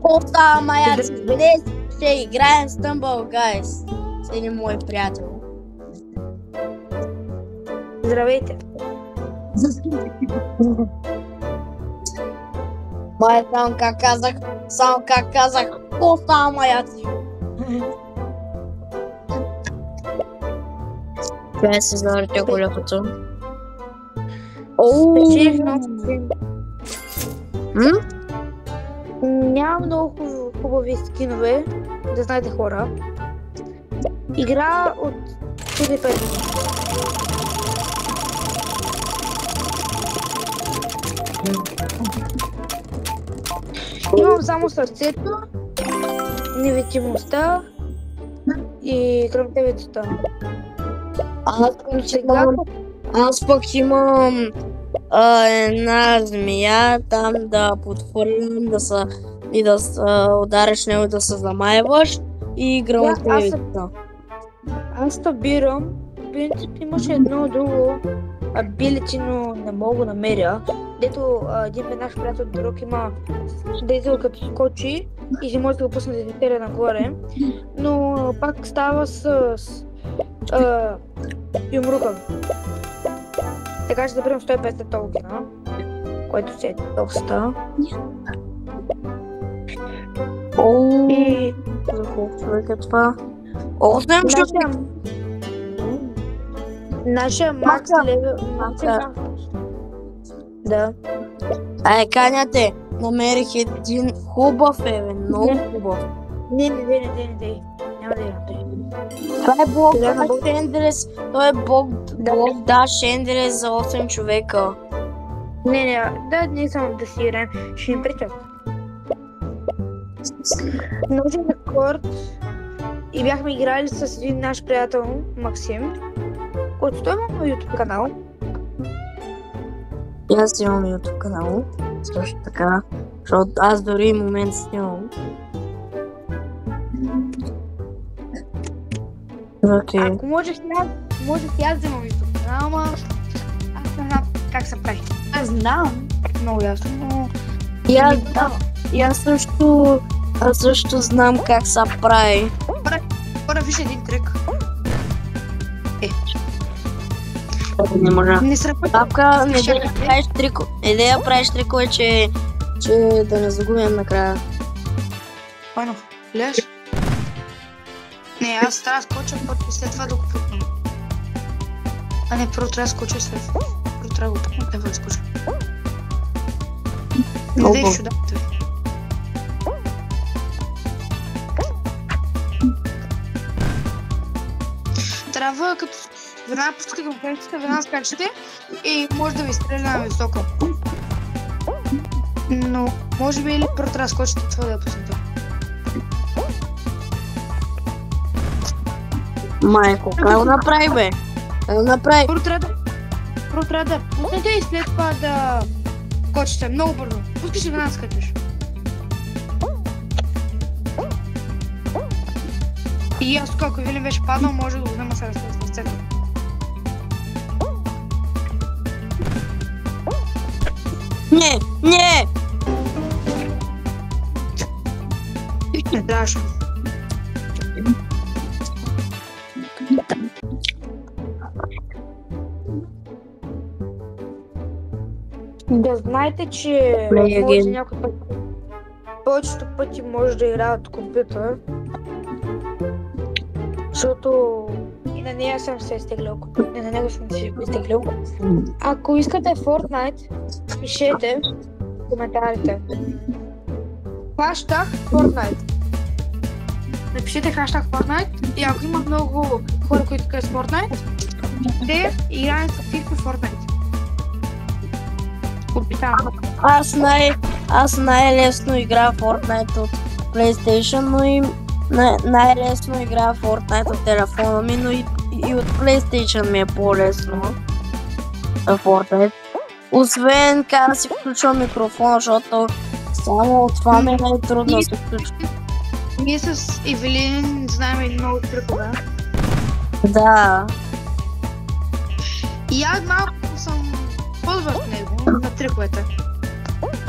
Остава маяци. Днес ще играем Stumble Guys с един мой приятел. Здравейте. Май, само как казах, остава маяци. Трябва се завъртя голямото. Спечелих много. Няма много хубави скинове, да знаете хора. Игра от 4-5. Имам само сърцето, невидимостта и кръвтевицата. Аз пък имам една змия там да подхвърлям и да удариш него и да се замайваш и гръмтевицата. Аз събирам. В принцип имаше едно друго абилити, но не мога да намеря. Дето един наш приятел друг има дето като скочи и си може да го пусне да излетера нагоре. Но пак става с юмрука. Така ще заберем 150 толкина, което си е доста. И за колко човек е това? 8 човека! Нашия макс левел... Да. Каняте, намерих един хубав много хубав. Не. Няма да имам. Това е блок Шендрес, той е блок Шендрес за 8 човека. Не само да си играем, ще ни причат. Нужен рекорд и бяхме играли с един наш приятел, Максим, който той има YouTube канал. И аз имам YouTube канал, също така, защото аз дори момент снимам. Okay. Ако можех и аз да имам YouTube канал, ама аз не знам как се прави. Аз знам много ясно, но... Аз също знам как се прави. Хора, виж един трик. Не можа. Не срапа. Папка, не да правиш трико. Да правиш трикове, че да не загубим накрая. Пано, гледаш? Не, аз трябва да скоча първо и след това да го пукна. Не, първо трябва да скоча след това. Първо трябва да го пукна, трябва да скоча. Не дай шуда. Трябва като веднага пускате към крайците, веднага скачате и може да ви стреля на високо. Но може би или първо трябва да скочите това да я пуснете. Майко, как го направи, бе? Първо трябва да пуснете и след това да скочите много бързо. Пускаш и веднага скачаш. И аз тук, ако Вилин беше паднал, може да го взема сега с ръцете. Не! Не трябваше. Да знаете, че може някой път, повечето пъти може да играят от компютър, защото и на нея съм се изтеглял, и на него съм се изтеглял. Ако искате Fortnite, пишете в коментарите хаштаг Fortnite. Напишете хаштаг Fortnite и ако има много хора, които искат Fortnite, те играят активно Fortnite. Аз най-лесно играя Fortnite от PlayStation, но и най-лесно играя Fortnite от телефона ми, но и от PlayStation ми е по-лесно Fortnite. Освен как да си включвам микрофона, защото само от това ми е най-трудно да се включва. Ние с Евелин знаем много трикове. Да. И аз малко съм ползвал от него на триковете.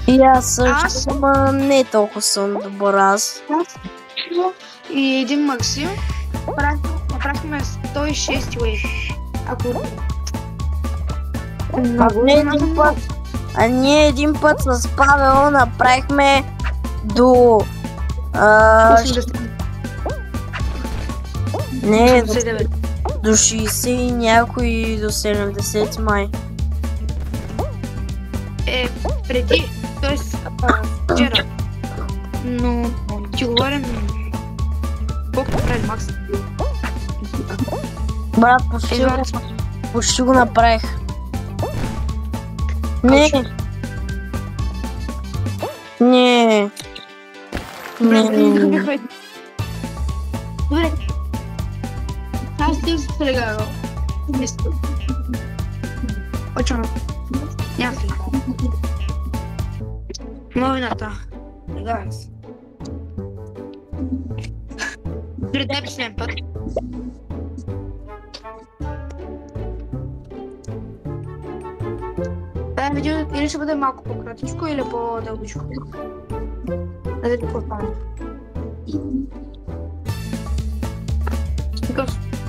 И аз също, Аз? ама не толкова съм добър аз. И един Максим направихме 106 уейв. Ако... Ние един път с Павел направихме до... Не, до 60 и някои до 70 май. Преди, т.е. вчера. Но ти говорим колко направи Макс. Брат, почти го направих. Не. Добре. Аз ти сега. Очевидно. Няма сега. Новината. Сега. Дори дай последен път. Това видео или ще бъде малко по-кратичко, или по-дългичко. Да видим какво стане.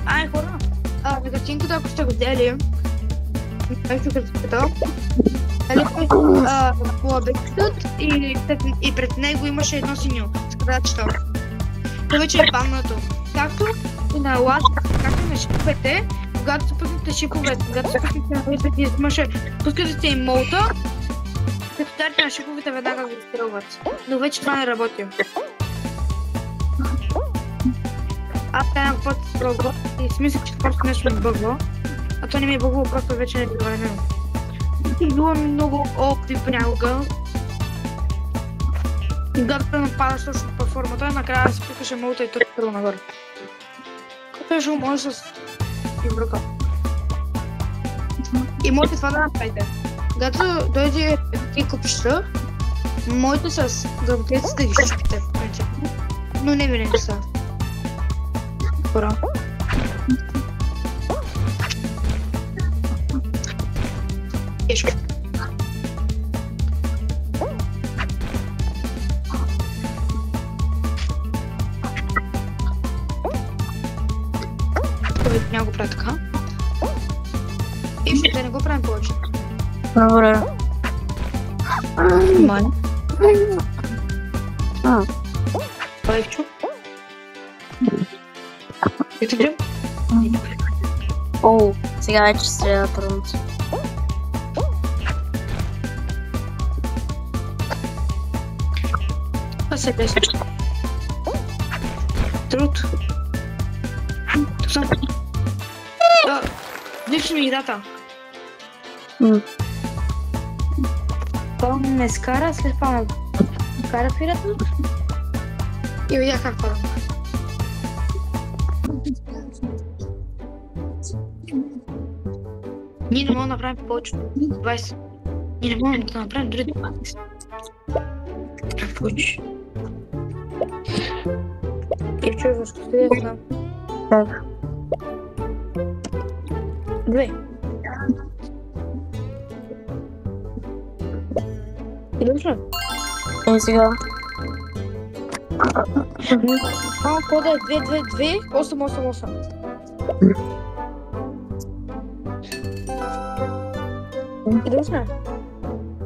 Ай, хора! На картинката, ако сте го взели, картинката, по обектът и пред него имаше едно синьо с квадратчето. Това вече е памнато. Както и на ласт, както на шиповете, когато се пуснете шиповете, когато се пуснете на шиповете, имаше, пускате се имолта, като старите на шиповете веднага ги изстрелват. Но вече това не работи. Аз една път пробвах и си мислех, че просто нещо ми бъгва, а то не ми е бъгвало, просто вече не е проверено. И било ми много опити понякога. И когато нападаш точно по формата, накрая се пукаше молта и той първо нагоре. Като е шо може с връка. И можете това да направите. Когато дойде и купища, можете с дълботеците да ги щупите, в принцип. Но не винаги са. Хора. Тежко. Той няма го прави така. И ще не го правим повече. Добре. Нормално. Павчо. Ето гледам. О, сега вече среда трудно. Това се десна. Труд. Тук съм. Лично ми играта. Това ме скара, след това ме кара в играта. И видях как падам. Ние не можем да направим повече 20. Ние не можем да направим дори 20. Повече. И чуй, защо се да знам. Как? 2. Или ли? И сега. Малко кода е 222 888. Или ли?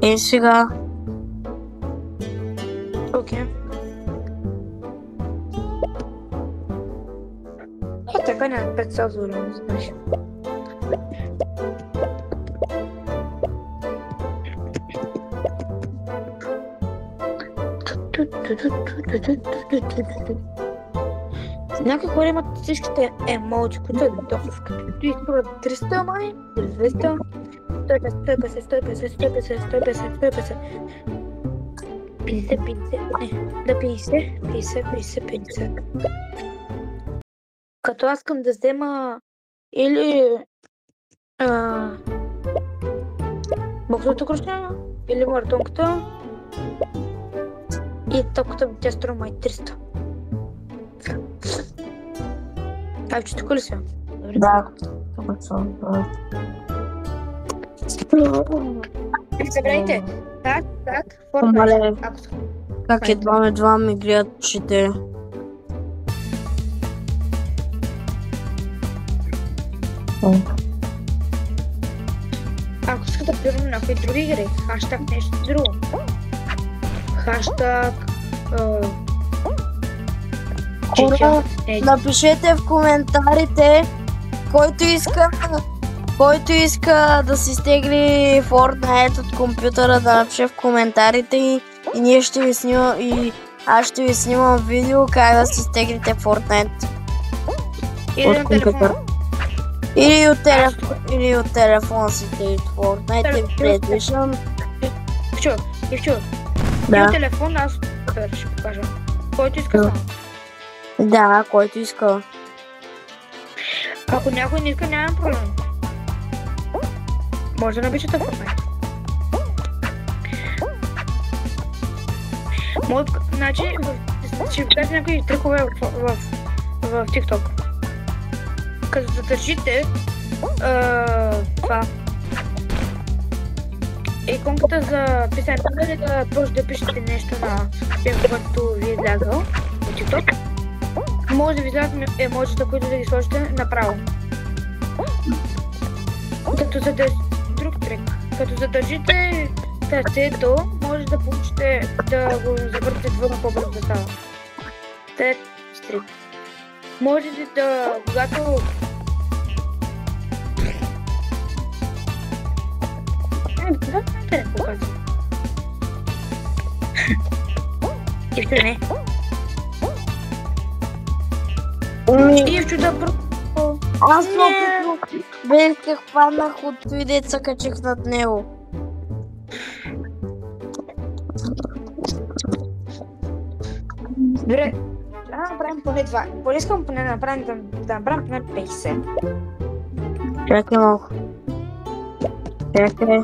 И сега. Окей. Така няма 5 сазо, не знаеш. Някои хора имат всичките емоджи, които са доста скъпи. Изпорът 300 май, 200, 150, 50. Като аз искам да взема или боксовата крушня, или маратонката, и топката тя струва май 300. Че тук ли си? Да, тук съм. Не забравяйте, Как? Мале, Fortnite. Ако с- как едва ми гледат очите. Ако искате, примерно, някои други игри, хаштаг нещо друго. Хаштаг... Хора, напишете в коментарите, който иска да си стегли Fortnite от компютъра, да напише в коментарите и ние ще ви снимам и аз ще ви снимам видео как да си стеглите Fortnite Или от на компютъра. телефона. Или от телефона си теглите Fortnite и PlayStation. Ивчо, Да. на телефон аз ще покажа. Който иска само. Да, който иска. Ако някой не иска, нямам проблем. Може да напишете в Fortnite. Значи, ще ви кажа някои трикове в TikTok. Като задържите това иконката за писане, или да просто да пишете нещо на пием, което ви е влязъл в TikTok, може да ви излязат емоджита, които да ги сложите направо. Друг трик. Като задържите сърцето, може да получите да го завъртите двън по-бързо да става. След стрик. Можете да, когато не показвам. Ивчо, не. Ивчо, да Аз бях хванах от той деца, качих над него. Добре, трябва да направим поне два. Искам поне да направим 50. Чакай малко. Чакай.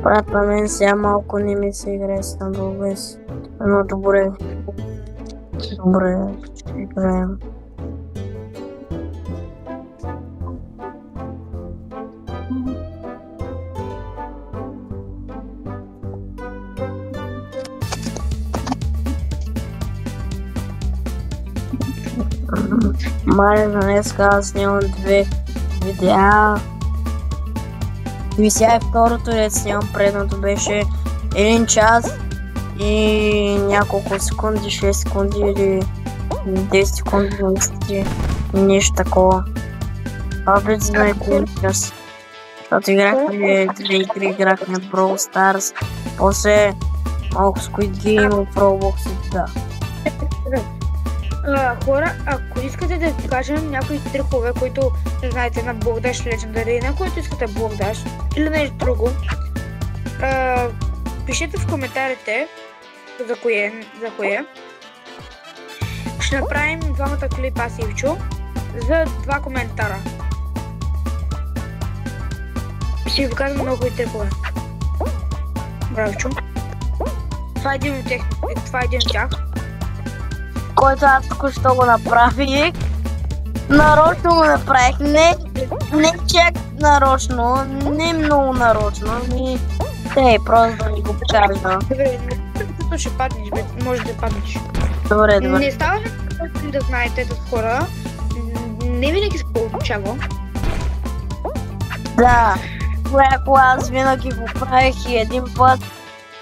Брат, на мен сега малко не ми се играе с Tumble без. Но добре. Добре, ще играем. Маре, за днеска аз снимам 2 видеа. И сега е второто, дето снимам, предното беше 1 час и няколко секунди, 6 секунди или 10 секунди, нещо такова. Това беше за 1 час. Защото играхме 2 игри, играхме Brawl Stars, после малко Squid Game, Roblox и да. Хора, ако искате да ви покажем някои трикове, които знаете на Blockdash Legendary, на които искате Blockdash или нещо друго, пишете в коментарите за кое. Ще направим двамата клипа аз и Ивчо за 2 коментара. Ще ви покажем много и трикове. Браво, Ивчо. Това е един от тях. Който аз току-що го направих. Нарочно го направих. Не чак нарочно, не много нарочно. Просто да ни го покажа. Добре, ще паднеш, може да паднеш. Добре. Не става ли да знаете да хора, не винаги се получава. Да, ако аз винаги го правих и един път,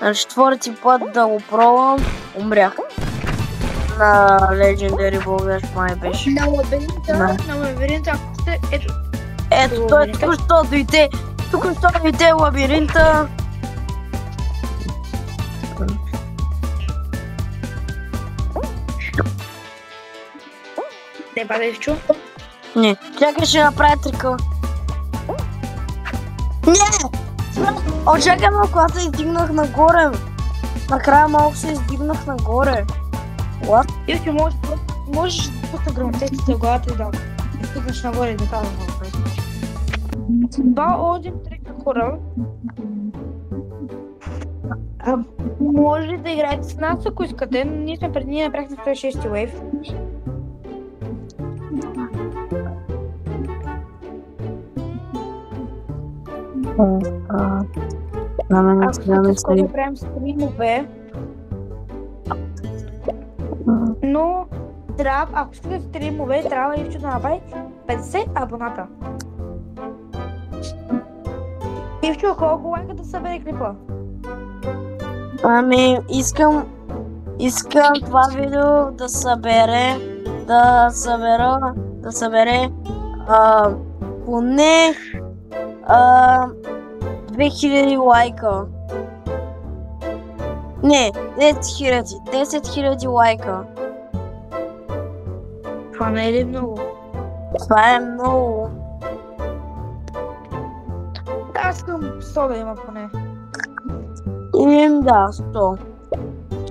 на 4-ти път да го пробвам, умрях. На Legendary Blockdash май беше. На лабиринта, ако сте, ето той току-що дойде лабиринта. Не падай в чу? Не, чакай, ще направя трика. Не! Чакай малко, аз се издигнах нагоре. Накрая малко се издигнах нагоре. What? Ивчо, можеш да пусна грамотетите в главата и да стигнеш нагоре и да казвам много правиш. Това един трик на хора. Може да играете с нас, ако искате. Ние сме преди направихме 106 Wave. На мен Ако сега не искате скоро се... да правим стримове, но трябва, ако искате стримове, трябва Ивчо да направи 50 абоната. Ивчо, колко лайка да събере клипа? Ами, искам това видео да събере поне 2000 лайка. Не, 10 000 лайка. Това не е ли много? Това е много. Аз искам 100 да има поне. Да, 100.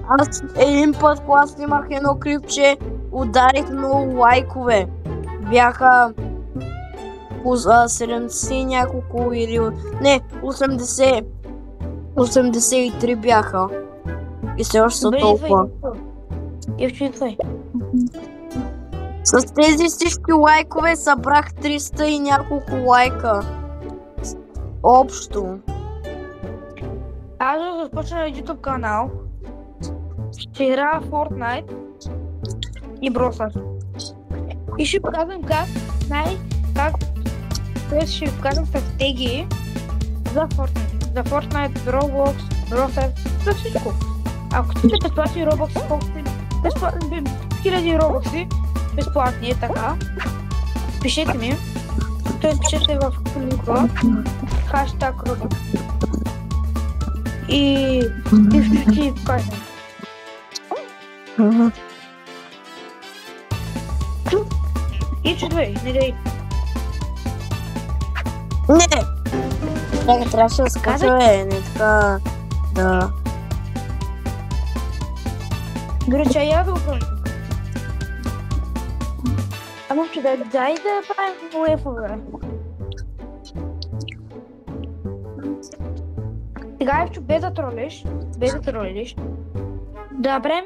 Аз един път, когато снимах едно клипче, ударих много лайкове. Бяха 70 и няколко или... Не, 80. 83 бяха. И все още са толкова. Ивчо, идвай. С тези всички лайкове събрах 300 и няколко лайка. Общо. Аз да започна YouTube канал. Ще играя Fortnite и Brawl Stars. И ще показвам ще ви показвам стратегии за Fortnite. За Fortnite, Roblox, Brawl Stars, за всичко. Ако сте безплатни Roblox, колко сте безплатни, хиляди Roblox, безплатни е така, пишете ми. Пишете в клипа хаштаг Roblox. И ще ти покажем. И чудвай, не дай. Не! Чакай, трябваше да скача, не така... Да. Добре, че я да оправим. Ама че дай да правим уефове. Сега Евчо, без да тролиш, да направим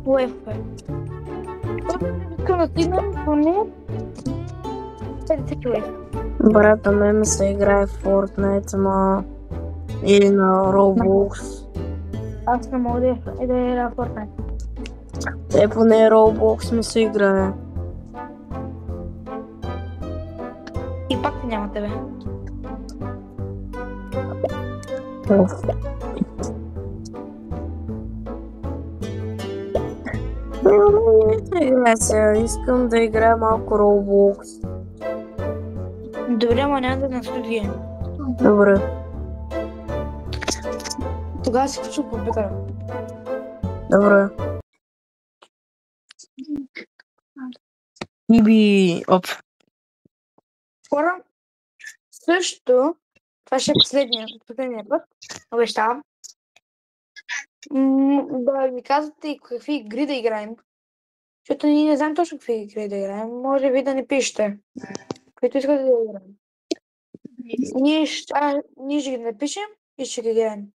уефове. Искам да стигнем поне 50 уеф. Брата мен се играе в Fortnite, ама... Или на Roblox. Аз не мога да играя в Fortnite. Те поне Roblox ми се играе. И пак няма тебе. Искам да играя малко Roblox. Добре, ама няма да на студия. Добре. Тогава си включил компютъра. Добре. Иби, оп. Хора, също, това ще е последния път, обещавам. Да ви казвате какви игри да играем. Защото ние не знаем точно какви игри да играем. Може би да не пишете. Които искате да играем. Ние ще ги напишем и ще ги играем.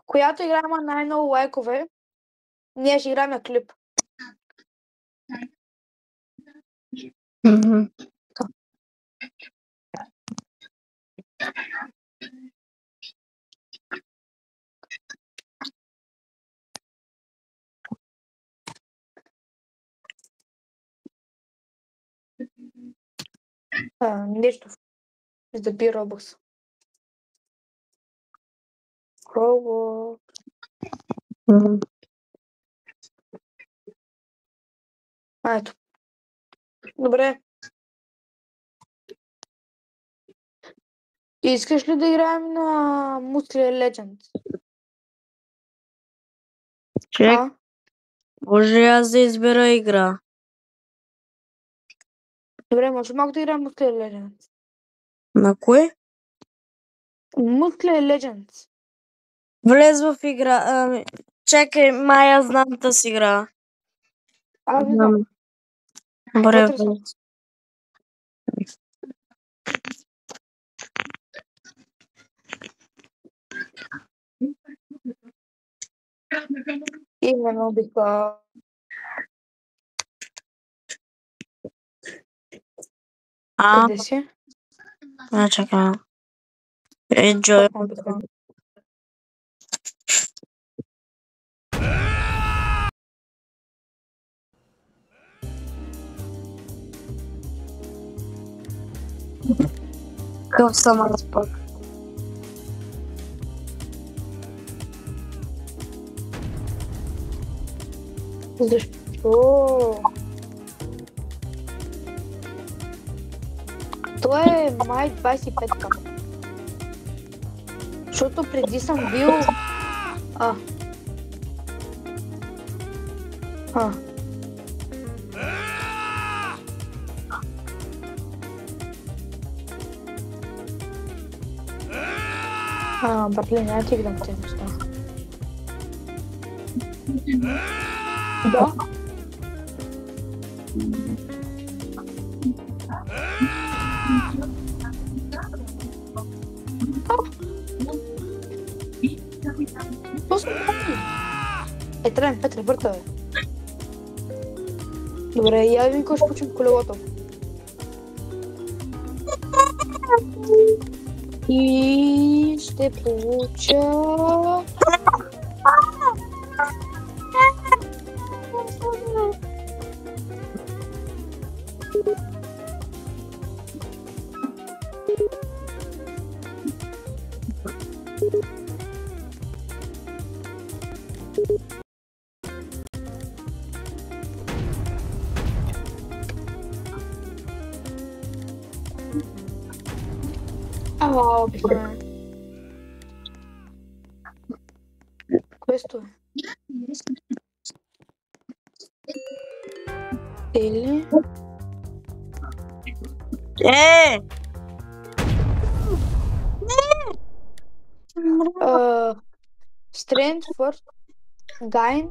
Която игра има най-много лайкове, ние ще играем на клип. Нещо. За да би Roblox. Roblox. Ето. Добре. Искаш ли да играем на Muscle Legends? Чек, може аз да избера игра? Добре, може малко да играем Muscle Legends. На кое? Muscle Legends. Влез в игра. Чакай, май аз знам тази игра. Аз не знам. Добре, Вътре съм. Именно биха. Къде си? Чакай. Enjoy. Пак обикновено. Какъв съм аз пък? Защо? Той е май 25-та. Защото преди съм бил... А. А. Братле, няма ти видам тези неща. Да. Просто тръгнем, Петре, върта, бе. Добре, я видим кой ще почим колелото. И ще получа... обикновено. Questo è il strength for gain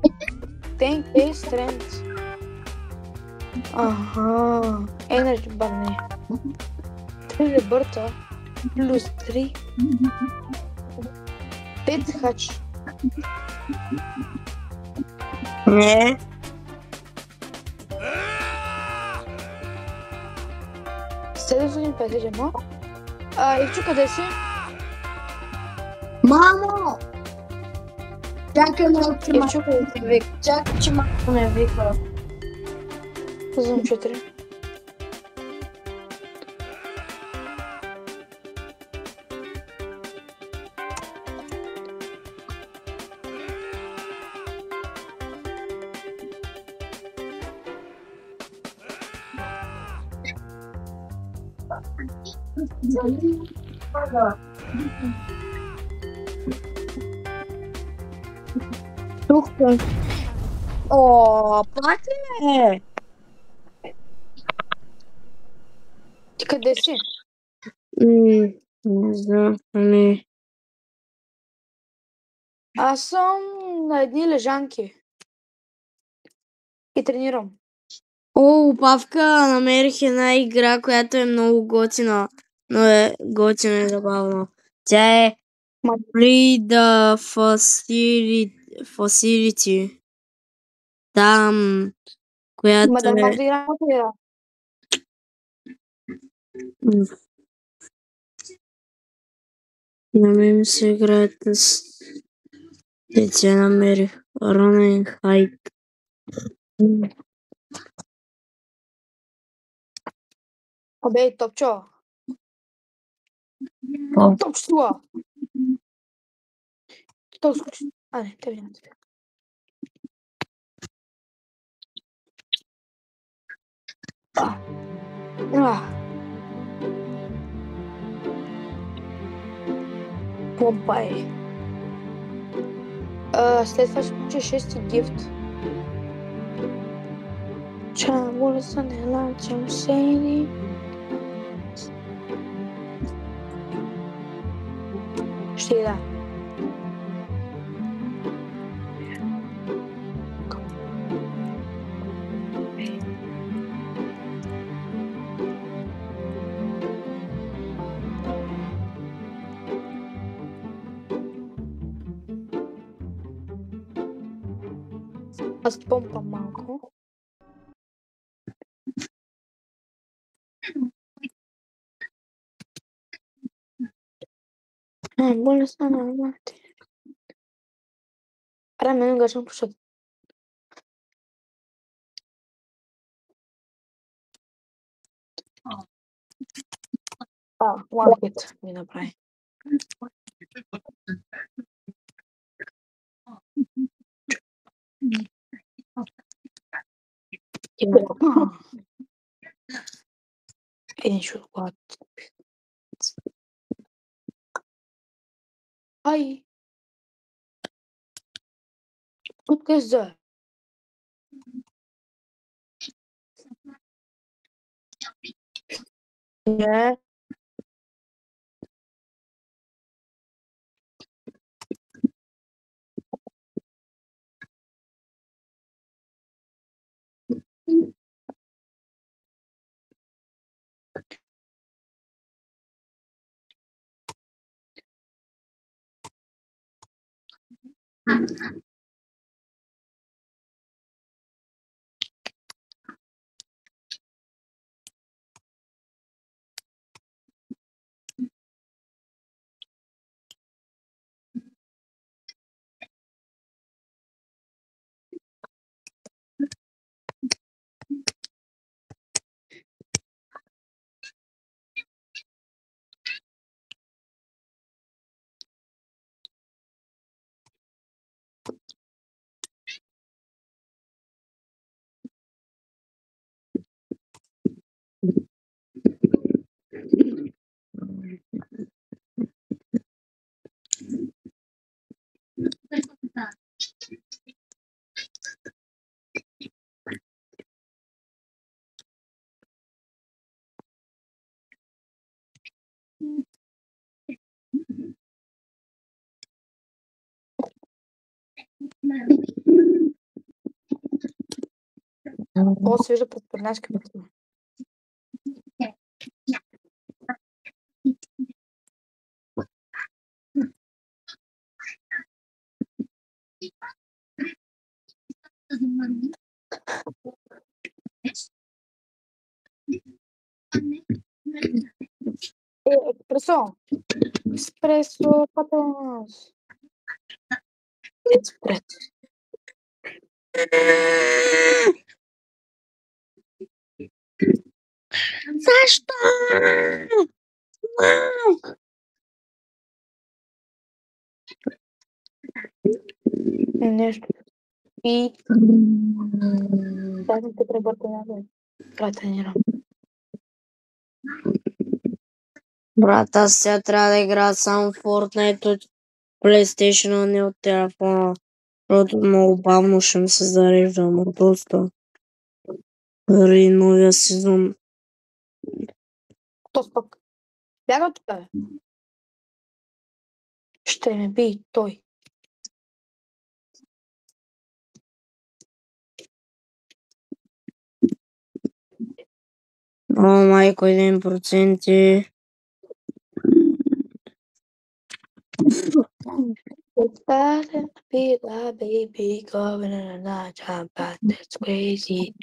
10k strength. Ага, energy bar не. 3 ребърта плюс 3. 5 хач. Не. Следващото 50 джема. Ивчо, къде си? Мамо! Чакай малко, че Ивчо, къде си? ме вика. Чакай, че малко ме вика. Зум 4. Тук е. О, пак ли е? Ти къде си? Не знам, ами... Аз съм на едни лежанки. И тренирам. О, Павка, намерих една игра, която е много готина. Но е готина и забавна. Тя е Ма- Free the Facility. Там, която да не е... мога да играм тази игра. На мен ми се играят с... Тя намерих. Running Hike. Абе, топчо. О. Топчо това. Топчо. Не, те няма. Помпа е. След това ще получа 6 гифт. Чамура са не лачам сейни. Ще да. Аз помпам малко. Boleh sana mati. Ahora me vengas un poco. One hit. Не направи. Ничего, ладно. Ай. Тут коза. Не. О, свежа предпринимачка. Экспрессо. Эспрессо потос. Экспресс. За что? Нещо. И даже те преботенява. Тренирам. Брат, аз сега трябва да играя само Fortnite от PlayStation, а не от телефона. Защото много бавно ще ми се зарежда, но доста. Заради новия сезон. То пък. Бяга от тебе. Ще ме би той. О, майко, 1%. Started to be that baby going in a night time, but it's crazy.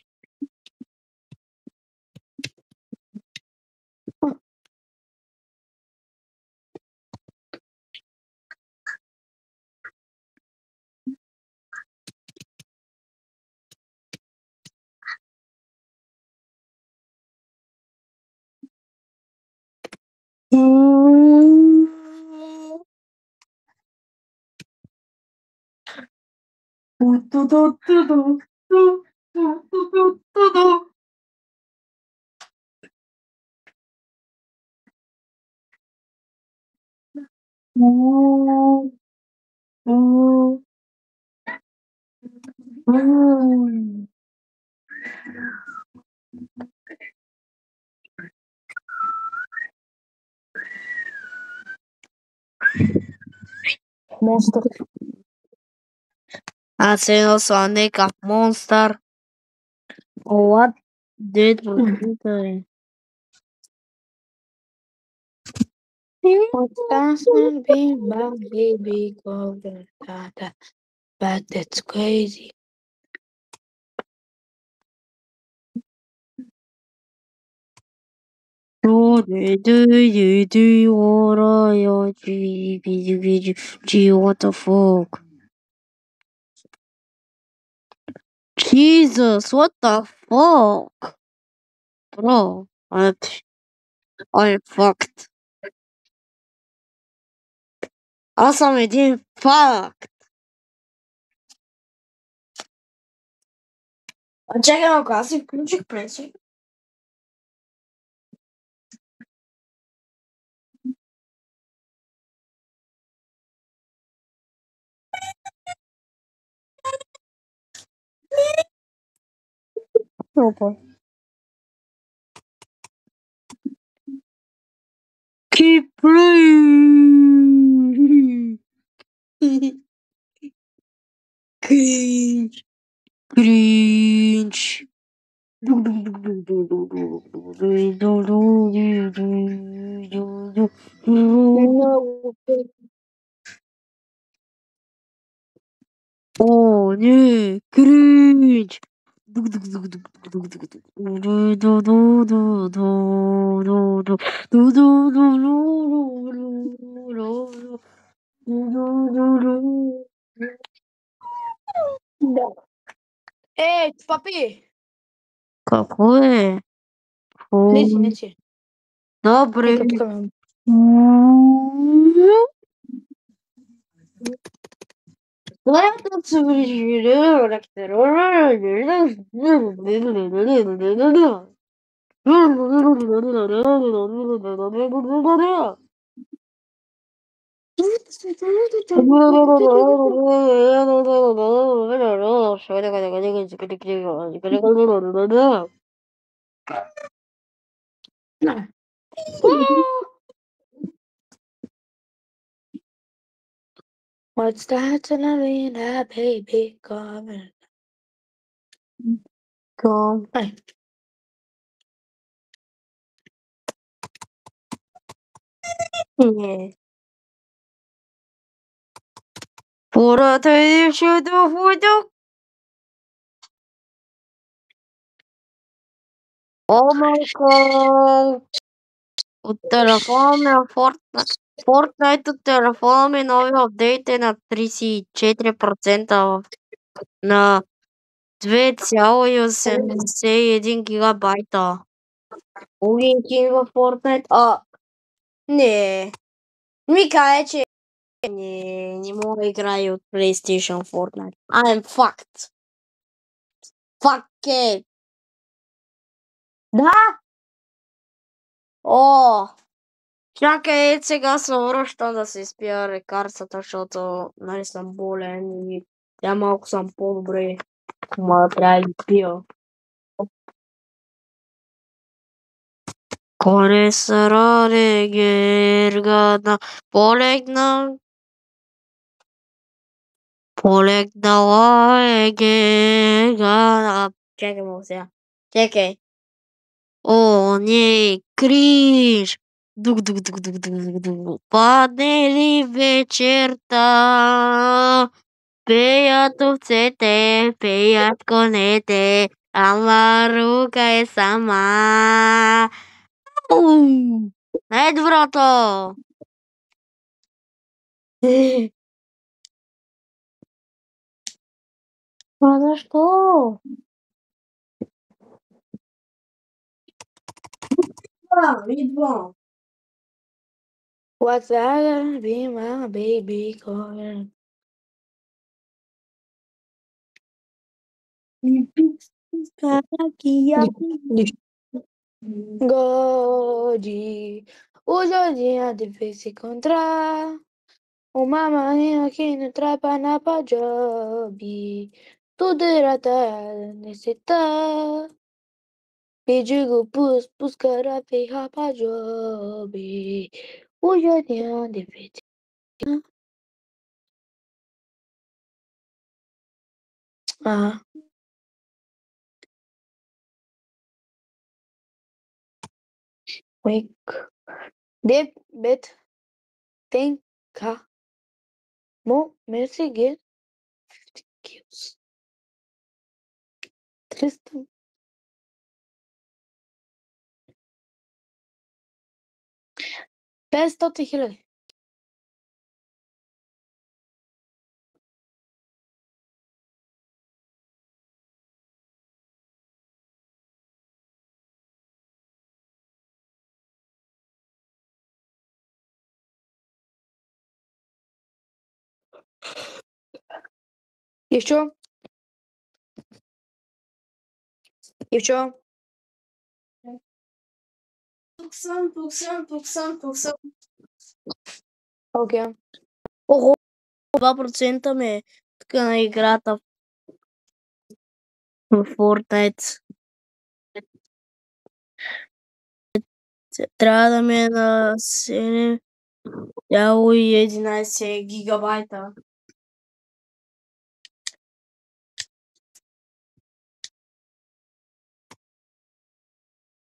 Monster. Аз едно съм някакъв монстър. What? 9%. What's dancing being my baby going that, but it's crazy. What the fuck? Jesus, what the fuck? Bro, I'm fucked. Also mit dem fucked. Чакай малко, аз си включих преси. Опа. Keep playing. Cringe. Cringe. No. О, не, кринж. Да. Папи! Какое? Неси. Добре. Нека тук ме. Следват се вижда Не. What's that in arena, baby? Come. Ай. Пората е шедо фудо. О май гад. От телефона ми е Fortnite от телефона ми нови апдейт е на 34% на 2,81 гигабайта. Логин в Fortnite. Не. Ми каже, че не мога да играя от PlayStation Fortnite. I'm fucked. Fuck it. Да! О! Чакай, сега се връщам да се изпия лекарствата, защото нали съм болен и тя малко съм по-добре. Ма трябва да ги пия. Коресараре гергана полегнала е гергана. Чакай малко сега. Чакай. О, не, кринж! Падне ли вечерта? Пеят овцете, пеят конете, ама рука е сама. Най-доброто! Защо? Идвам. What's that gonna be, my baby? Come. Gode, o jardim há de ver se encontrar. Uma manhã que não trapa na job. Tudo era necessitar. Pedigo pus cara ferrar pra job. O jardim há de ver se Ah, wake. De bet tem cá. Me seguir. 50 kills. Tristan. 500.000. И что? И что? Пуксан. Окей. Ого, 2% ме така на играта в Fortnite. Трябва да ми е на 7,11 гигабайта.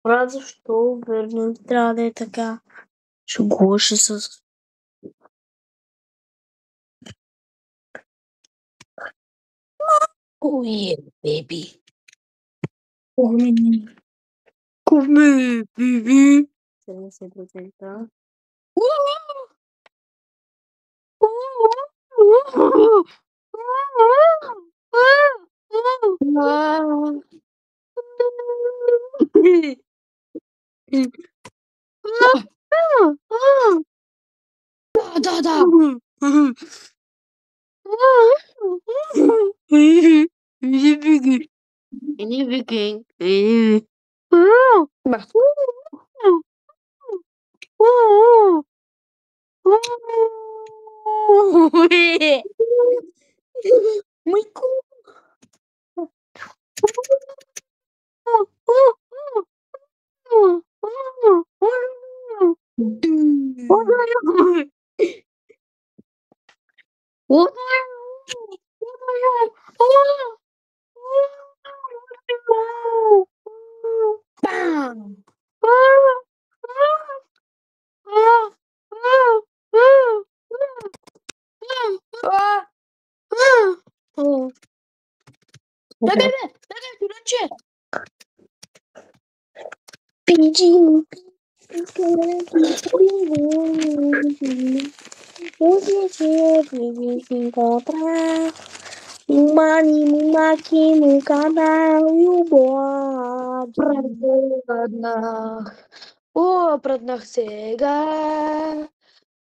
Брат, защо? Верно трябва да е така. Шегуваше с... Oh yeah, baby. Come, биби. 70%. Да. Bah. Muy cool. Bam. Ah. Bebe, tu non c'è. Pradnah sega,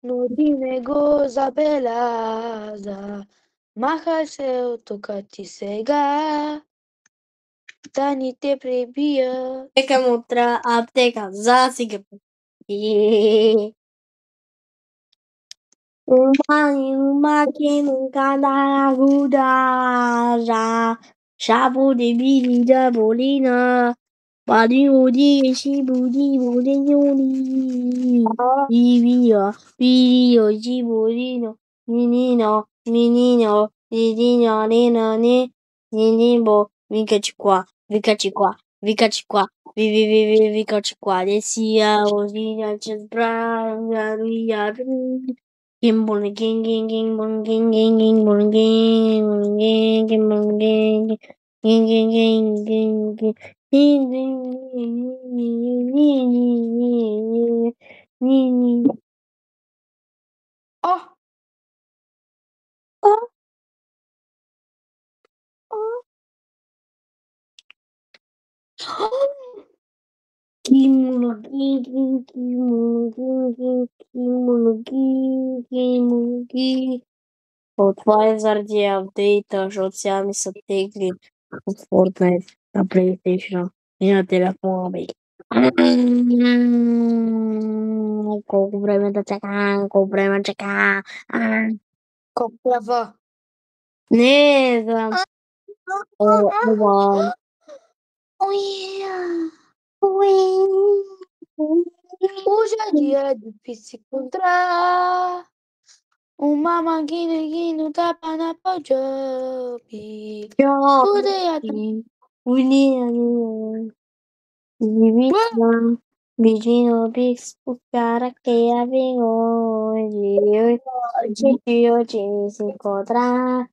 nudine goza belaza, maha se otokati sega, tani te prebia. Аптека му трябва аптека за сега. Umaki mukadara gudara. Shabu de bidi da bolina. Badi udi shibudi budi yuri. Bibiyo jiburino. Minino, didino, nino, ni. Ninimbo, vikachikwa, vikachikwa, desia, ozina, chesbra, yaruya, gimbal, ging, Oh, Това е заради апдейта, защото сега ми са тегли от Fortnite на PlayStation и на телефона ми. Колко време да чакам, колко време чака. comprava. Не, знам. Ова. Hoje é dia difícil encontrar uma máquina que não tá na job. Vicino Bix Pucara che avevo oggi si incontra.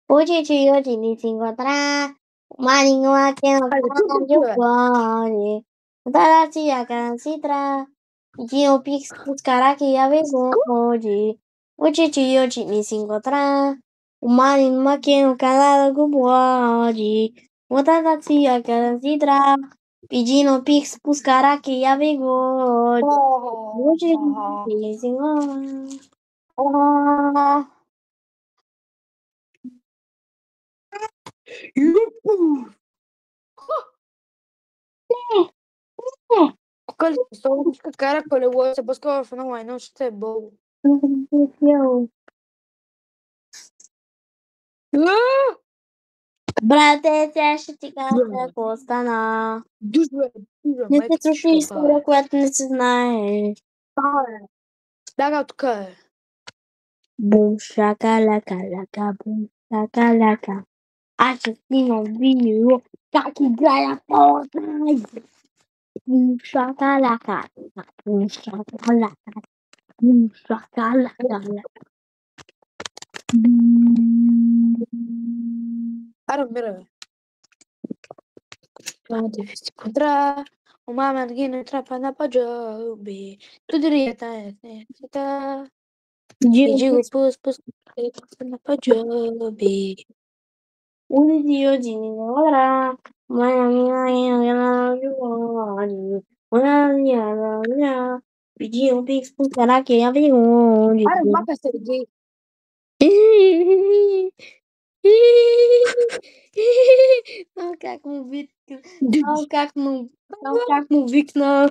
Oggi si incontra. Ma lingua che non cambia fuori. Tutta la sia che si tra. Io Pix buscará que ya vengo hoje. Hoje me se encontrar. Umani maquino calado como pode. Outra tia que se tra. Pedindo Pix buscará que já vengo hoje. Hoje me se encontrar. Quali sono cara con le uova, se posso fare una non c'è boh. Brate, тяжко ти каза, какво стана? Dużo, Не майка се ти чути история, която не се знае. Дага тук е. Бум, шакалака, лака, бум, шакалака. Аз ще снимам видео как играя Fortnite. Бум, шакалака, бум, шакалака, бум, шакалака. Ара, mira. Quando ti si incontrare, un mamma che non trappa na pagiobe. Tu diria ta. E digo pus na pagiobe. Uno di oggi mi ora, ma mia giovane, una mia vicino Pix sarà che avevo Ара, мака се гей. Não quer convite, não quer não quer convite, não.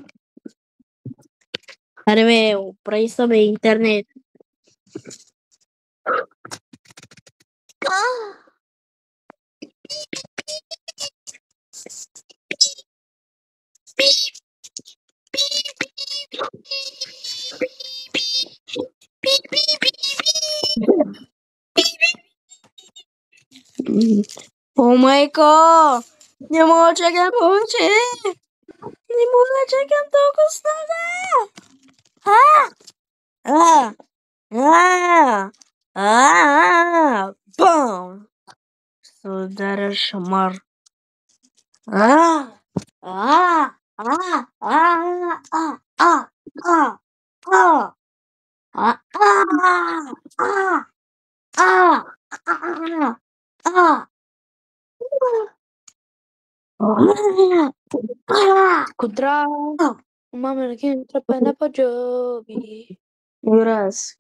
Cara, meu, pra isso também, internet. Oh my god! Nie mogę wrócić! Nie mogę tego stać! Bum! Судара шамар. Incontrare un mamma che non trappa na pagiobe. Раз.